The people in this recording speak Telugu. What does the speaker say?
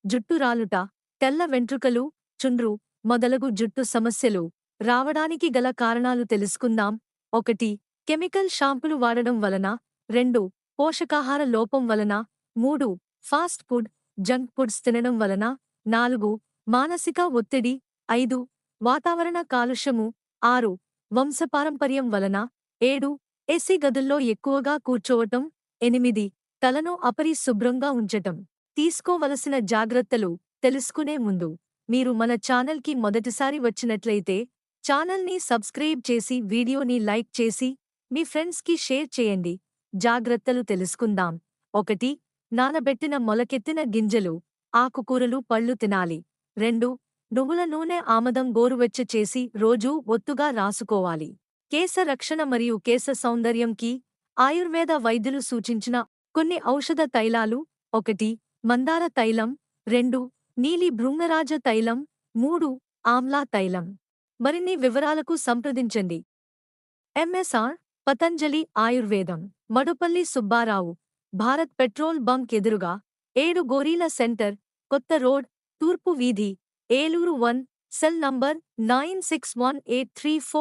జుట్టు రాలుట, తెల్ల వెంట్రుకలు, చుండ్రు మొదలగు జుట్టు సమస్యలు రావడానికి గల కారణాలు తెలుసుకుందాం. 1. కెమికల్ షాంపులు వాడడం వలన. 2. పోషకాహార లోపం వలన. 3. ఫాస్ట్ ఫుడ్, జంక్ ఫుడ్స్ తినడం వలన. 4. మానసిక ఒత్తిడి. 5. వాతావరణ కాలుష్యము. 6. వంశపారంపర్యం వలన. 7. ఏసీ గదుల్లో ఎక్కువగా కూర్చోవటం. 8. తలను అపరిశుభ్రంగా ఉంచటం. తీసుకోవలసిన జాగ్రత్తలు తెలుసుకునే ముందు మీరు మన ఛానల్కి మొదటిసారి వచ్చినట్లయితే ఛానల్ని సబ్స్క్రైబ్ చేసి వీడియోని లైక్ చేసి మీ ఫ్రెండ్స్కి షేర్ చేయండి. జాగ్రత్తలు తెలుసుకుందాం. 1. నానబెట్టిన మొలకెత్తిన గింజలు, ఆకుకూరలు, పళ్ళు తినాలి. 2. నువ్వుల నూనె ఆమదం గోరువెచ్చ చేసి రోజూ ఒత్తుగా రాసుకోవాలి. కేశ రక్షణ మరియు కేశ సౌందర్యంకి ఆయుర్వేద వైద్యులు సూచించిన కొన్ని ఔషధ తైలాలు. 1. మందార తైలం. 2. నీలి భృంగరాజ తైలం. 3. ఆమ్లా తైలం. మరిన్ని వివరాలకు సంప్రదించండి. ఎంఎస్ఆర్ పతంజలి ఆయుర్వేదం, మడుపల్లి సుబ్బారావు, భారత్ పెట్రోల్ బంక్ ఎదురుగా, 7 గోరీల సెంటర్, కొత్త రోడ్, తూర్పు వీధి, ఏలూరు 1. Cell number 961834